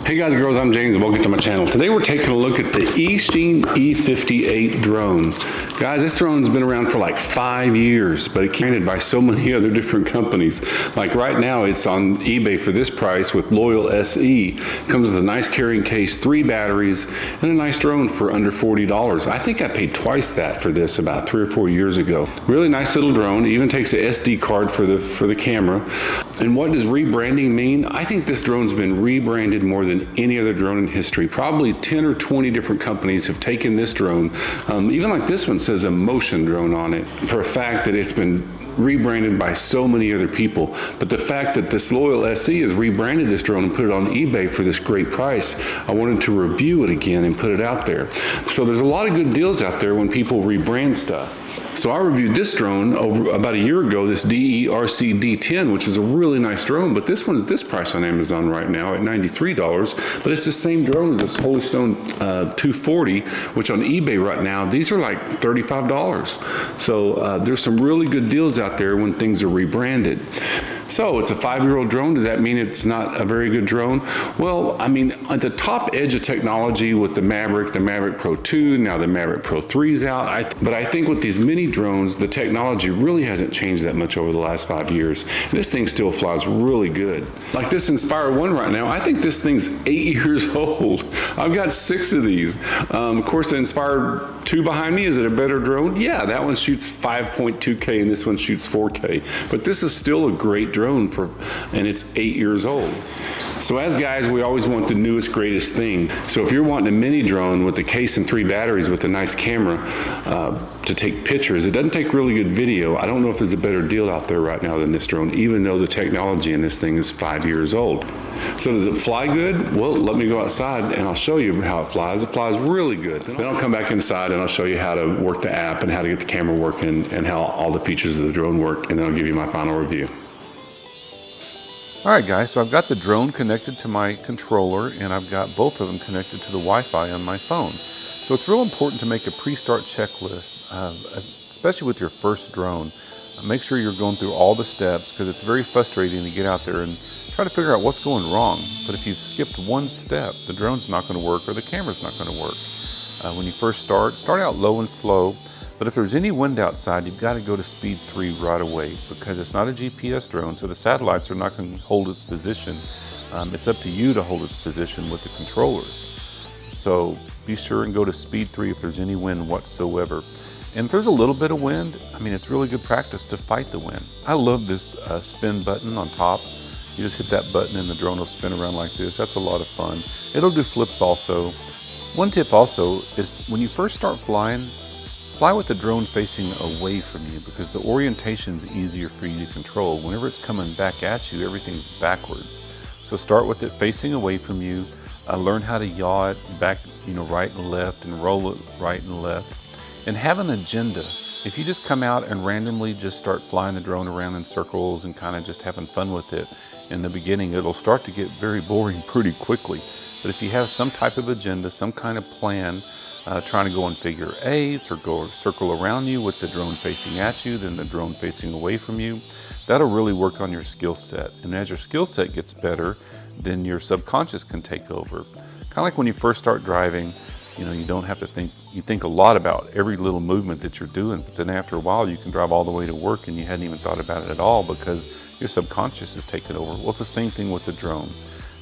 Hey guys and girls, I'm James and welcome to my channel. Today we're taking a look at the Eachine E58 drone. Guys, this drone's been around for like 5 years, but it's created by so many other different companies. Like right now it's on eBay for this price with LoyalSE E. Comes with a nice carrying case, 3 batteries, and a nice drone for under $40. I think I paid twice that for this about 3 or 4 years ago. Really nice little drone, even takes a SD card for the camera. And what does rebranding mean? I think this drone's been rebranded more than any other drone in history. Probably 10 or 20 different companies have taken this drone. Even like this one says a motion drone on it, for a fact that it's been rebranded by so many other people. But the fact that this LoyalSE has rebranded this drone and put it on eBay for this great price, I wanted to review it again and put it out there. So there's a lot of good deals out there when people rebrand stuff. So I reviewed this drone over about a year ago, this DERC D10, which is a really nice drone, but this one's this price on Amazon right now at $93, but it's the same drone as this Holy Stone 240, which on eBay right now, these are like $35. So there's some really good deals out there when things are rebranded. So it's a 5-year-old drone. Does that mean it's not a very good drone? Well, I mean, at the top edge of technology with the Maverick Pro 2, now the Maverick Pro 3 is out. But I think with these mini drones, the technology really hasn't changed that much over the last 5 years. This thing still flies really good. Like this Inspire 1 right now, I think this thing's 8 years old. I've got 6 of these. Of course, the Inspire 2 behind me, is it a better drone? Yeah, that one shoots 5.2K and this one shoots 4K. But this is still a great drone and it's 8 years old. So as guys, we always want the newest, greatest thing. So if you're wanting a mini drone with a case and 3 batteries with a nice camera to take pictures, it doesn't take really good video. I don't know if there's a better deal out there right now than this drone, even though the technology in this thing is 5 years old. So does it fly good? Well, let me go outside and I'll show you how it flies. It flies really good. Then I'll come back inside and I'll show you how to work the app and how to get the camera working and how all the features of the drone work, and then I'll give you my final review. Alright guys, so I've got the drone connected to my controller and I've got both of them connected to the Wi-Fi on my phone. So it's real important to make a pre-start checklist, especially with your first drone. Make sure you're going through all the steps, because it's very frustrating to get out there and try to figure out what's going wrong. But if you've skipped one step, the drone's not going to work or the camera's not going to work. When you first start out low and slow. But if there's any wind outside, you've got to go to speed 3 right away, because it's not a GPS drone, so the satellites are not going to hold its position. It's up to you to hold its position with the controllers. So be sure and go to speed 3 if there's any wind whatsoever. And if there's a little bit of wind, I mean, it's really good practice to fight the wind. I love this spin button on top. You just hit that button and the drone will spin around like this. That's a lot of fun. It'll do flips also. One tip also is when you first start flying, fly with the drone facing away from you, because the orientation is easier for you to control. Whenever it's coming back at you, everything's backwards. So start with it facing away from you. Learn how to yaw it back, right and left, and roll it right and left. And have an agenda. If you just come out and randomly just start flying the drone around in circles and kind of just having fun with it in the beginning, it'll start to get very boring pretty quickly. But if you have some type of agenda, some kind of plan, trying to go in figure 8s or go circle around you with the drone facing at you, then the drone facing away from you, that'll really work on your skill set. And as your skill set gets better, then your subconscious can take over. Kind of like when you first start driving, you don't have to think, you think a lot about every little movement that you're doing, but then after a while you can drive all the way to work and you hadn't even thought about it at all because your subconscious has taken over. Well, it's the same thing with the drone.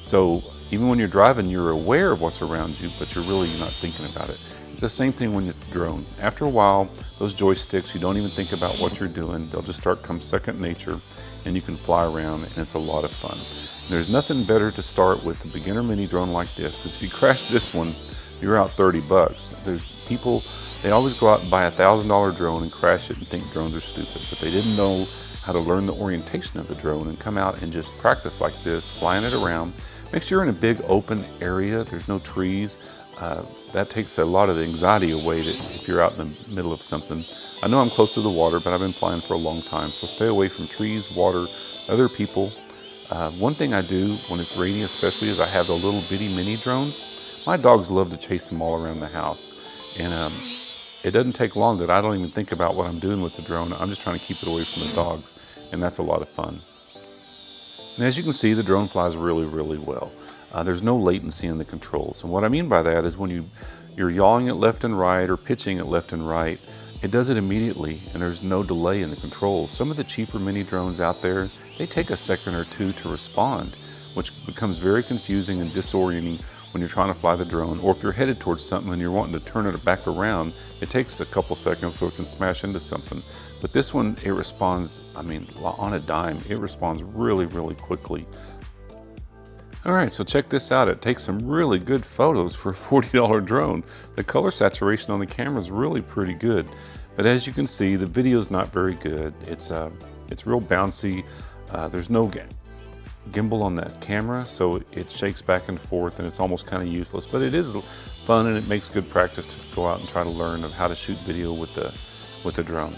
So even when you're driving, you're aware of what's around you, but you're really not thinking about it. It's the same thing when you're the drone. After a while, those joysticks, you don't even think about what you're doing. They'll just start come second nature, and you can fly around, and it's a lot of fun. And there's nothing better to start with a beginner mini drone like this, because if you crash this one, you're out $30. There's people, they always go out and buy a $1,000 drone and crash it and think drones are stupid, but they didn't know how to learn the orientation of the drone and come out and just practice like this, flying it around. Make sure you're in a big open area, there's no trees. That takes a lot of the anxiety away that if you're out in the middle of something. I know I'm close to the water, but I've been flying for a long time, so stay away from trees, water, other people. One thing I do when it's rainy especially is I have the little bitty mini drones. My dogs love to chase them all around the house, and it doesn't take long that I don't even think about what I'm doing with the drone. I'm just trying to keep it away from the dogs, and that's a lot of fun. And as you can see, the drone flies really, really well. there's no latency in the controls. And what I mean by that is when you're yawing it left and right or pitching it left and right, it does it immediately and there's no delay in the controls. Some of the cheaper mini drones out there, they take a second or two to respond, which becomes very confusing and disorienting when you're trying to fly the drone, or if you're headed towards something and you're wanting to turn it back around, it takes a couple seconds so it can smash into something. But this one, it responds, I mean, on a dime, it responds really, really quickly. All right, so check this out. It takes some really good photos for a $40 drone. The color saturation on the camera is really pretty good. But as you can see, the video is not very good. It's real bouncy. There's no gimbal on that camera, so it shakes back and forth and it's almost kind of useless. But it is fun and it makes good practice to go out and try to learn of how to shoot video with the drone.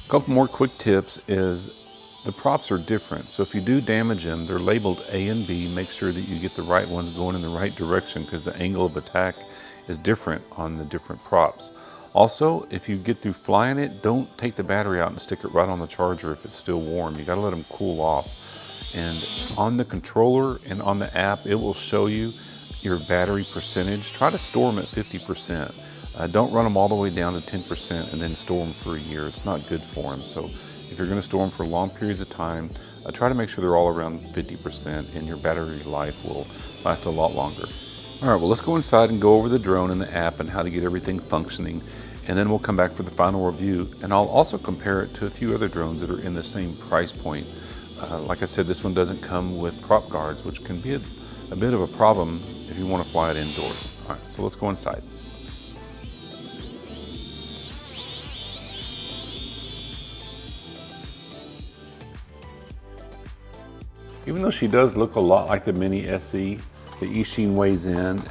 A couple more quick tips is the props are different. So if you do damage them, they're labeled A and B. Make sure that you get the right ones going in the right direction because the angle of attack is different on the different props. Also, if you get through flying it, don't take the battery out and stick it right on the charger if it's still warm. You gotta let them cool off. And on the controller and on the app, it will show you your battery percentage. Try to store them at 50%. Don't run them all the way down to 10% and then store them for a year. It's not good for them. So if you're going to store them for long periods of time, try to make sure they're all around 50% and your battery life will last a lot longer. All right, well, let's go inside and go over the drone and the app and how to get everything functioning. And then we'll come back for the final review. And I'll also compare it to a few other drones that are in the same price point. Like I said, this one doesn't come with prop guards, which can be a bit of a problem if you want to fly it indoors. All right, so let's go inside. Even though she does look a lot like the Mini SE, the Eachine weighs in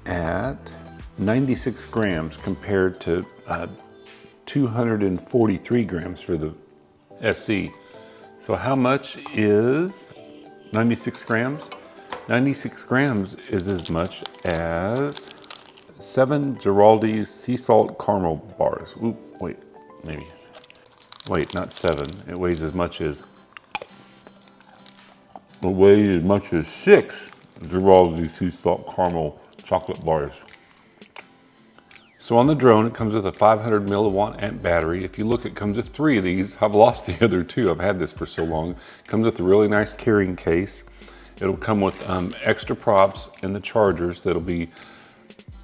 at 96 grams compared to 243 grams for the SE. So how much is 96 grams? 96 grams is as much as 7 Giraldi's sea salt caramel bars. Oop, wait, maybe. Wait, not 7. It weighs as much as 6 Giraldi's sea salt caramel chocolate bars. So on the drone, it comes with a 500 milliwatt amp battery. If you look, it comes with 3 of these. I've lost the other 2. I've had this for so long. It comes with a really nice carrying case. It'll come with extra props and the chargers that'll be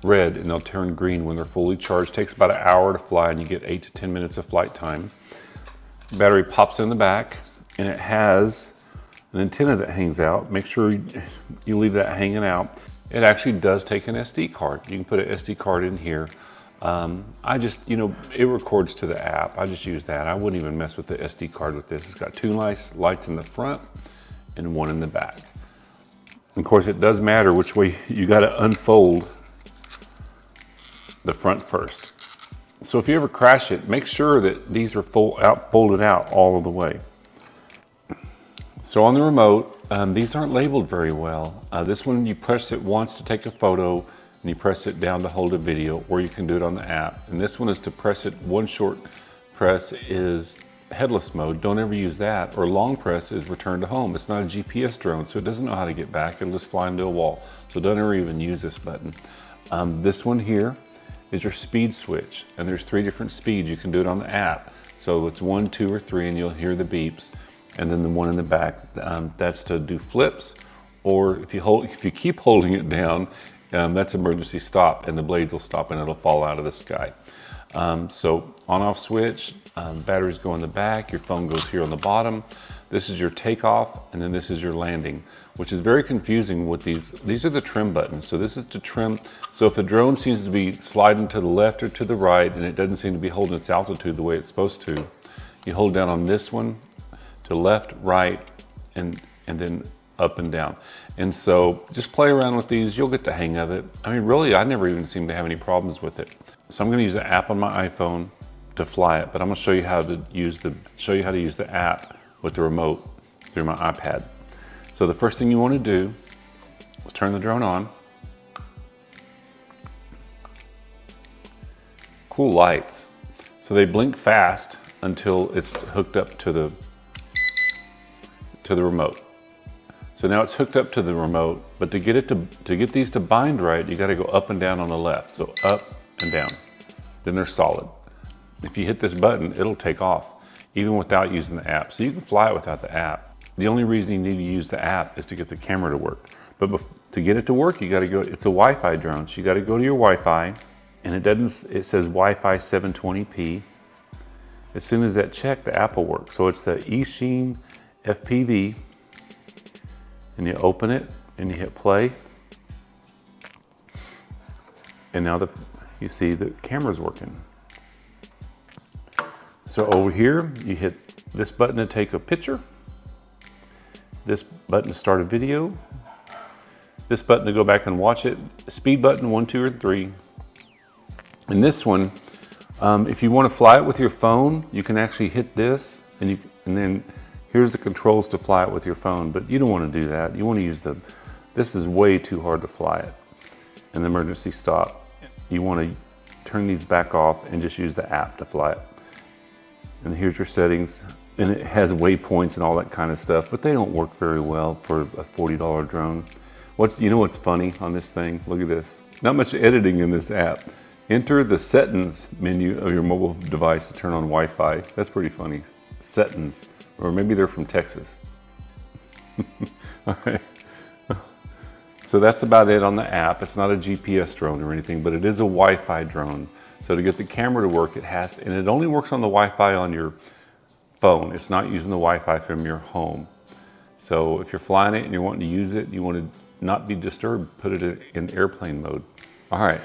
red and they'll turn green when they're fully charged. It takes about an hour to fly and you get 8 to 10 minutes of flight time. The battery pops in the back and it has an antenna that hangs out. Make sure you leave that hanging out. It actually does take an SD card. You can put an SD card in here. I just, it records to the app. I just use that. I wouldn't even mess with the SD card with this. It's got 2 nice lights in the front and 1 in the back. Of course, it does matter which way you got to unfold the front first. So if you ever crash it, make sure that these are folded out all of the way. So on the remote, these aren't labeled very well. This one, you press it once to take a photo and you press it down to hold a video, or you can do it on the app. And this one is to press it, one short press is headless mode. Don't ever use that. Or long press is return to home. It's not a GPS drone, so it doesn't know how to get back. It'll just fly into a wall. So don't ever even use this button. This one here is your speed switch. And there's 3 different speeds. You can do it on the app. So it's 1, 2, or 3, and you'll hear the beeps. And then the one in the back, that's to do flips. Or if you keep holding it down, that's emergency stop, and the blades will stop and it'll fall out of the sky. So on-off switch, batteries go in the back, your phone goes here on the bottom. This is your takeoff, and then this is your landing, which is very confusing with these. These are the trim buttons. So this is to trim. So if the drone seems to be sliding to the left or to the right, and it doesn't seem to be holding its altitude the way it's supposed to, you hold down on this one to left, right, and then up and down. And so just play around with these, you'll get the hang of it. I mean, really, I never even seem to have any problems with it. So I'm gonna use the app on my iPhone to fly it, but I'm gonna show you how to use the app with the remote through my iPad. So the first thing you wanna do is turn the drone on. Cool lights. So they blink fast until it's hooked up to the remote. So So now it's hooked up to the remote, but to get these to bind right, you gotta go up and down on the left. So up and down, then they're solid. If you hit this button, it'll take off, even without using the app. So you can fly it without the app. The only reason you need to use the app is to get the camera to work. But to get it to work, you gotta go, it's a Wi-Fi drone. So you gotta go to your Wi-Fi, and it says Wi-Fi 720p. As soon as that check, the app will work. So it's the Eachine FPV, and you open it and you hit play. And now you see the camera's working. So over here, you hit this button to take a picture, this button to start a video, this button to go back and watch it, speed button 1, 2, or 3. And this one, if you want to fly it with your phone, you can actually hit this, and then here's the controls to fly it with your phone. But you don't want to do that. You want to use this is way too hard to fly it. An emergency stop. You want to turn these back off and just use the app to fly it. And here's your settings, and it has waypoints and all that kind of stuff, but they don't work very well for a $40 drone. You know what's funny on this thing? Look at this. Not much editing in this app. Enter the settings menu of your mobile device to turn on Wi-Fi. That's pretty funny. Settings, or maybe they're from Texas. All right. So that's about it on the app. It's not a GPS drone or anything, but it is a Wi-Fi drone. So to get the camera to work, and it only works on the Wi-Fi on your phone. It's not using the Wi-Fi from your home. So if you're flying it and you're wanting to use it, you want to not be disturbed, put it in airplane mode. All right.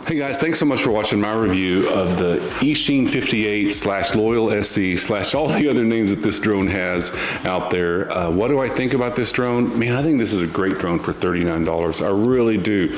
Hey guys, thanks so much for watching my review of the Eachine 58 / LoyalSE / all the other names that this drone has out there. What do I think about this drone? Man, I think this is a great drone for $39. I really do.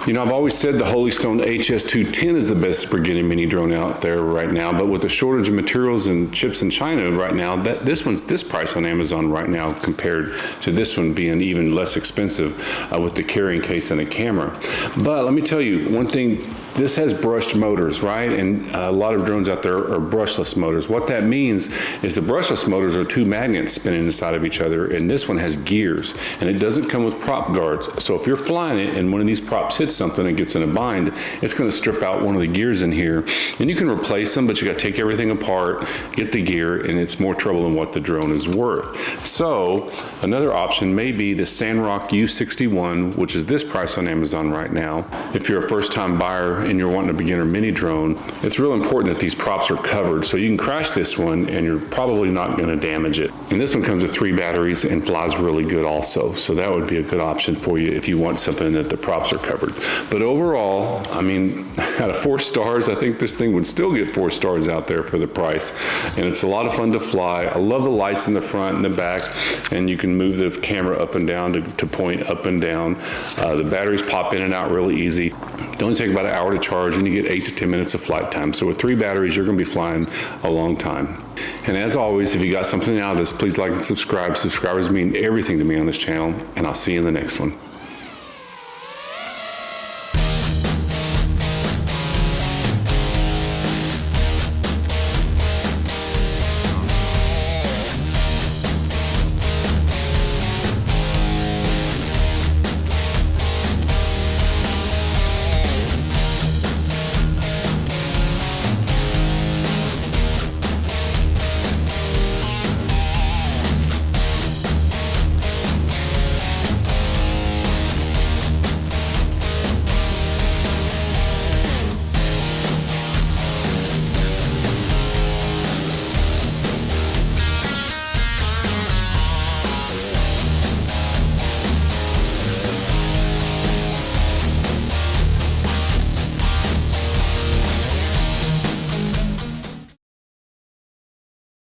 You know, I've always said the Holy Stone HS210 is the best spaghetti mini drone out there right now, but with the shortage of materials and chips in China right now, this price on Amazon right now compared to this one being even less expensive with the carrying case and a camera. But let me tell you one thing, this has brushed motors, right? And a lot of drones out there are brushless motors. What that means is the brushless motors are two magnets spinning inside of each other, and this one has gears, and it doesn't come with prop guards. So if you're flying it and one of these props hits something and gets in a bind, it's going to strip out one of the gears in here. And you can replace them, but you got to take everything apart, get the gear, and it's more trouble than what the drone is worth. So another option may be the Sandrock U61, which is this price on Amazon right now. If you're a first-time buyer and you're wanting a beginner mini drone, it's real important that these props are covered. So you can crash this one and you're probably not going to damage it. And this one comes with 3 batteries and flies really good also. So that would be a good option for you if you want something that the props are covered. But overall, I mean, out of 4 stars, I think this thing would still get 4 stars out there for the price. And it's a lot of fun to fly. I love the lights in the front and the back, and you can move the camera up and down to point up and down. The batteries pop in and out really easy. They only take about an hour to charge, and you get 8 to 10 minutes of flight time. So with 3 batteries, you're going to be flying a long time. And as always, if you got something out of this, please like and subscribe. Subscribers mean everything to me on this channel, and I'll see you in the next one.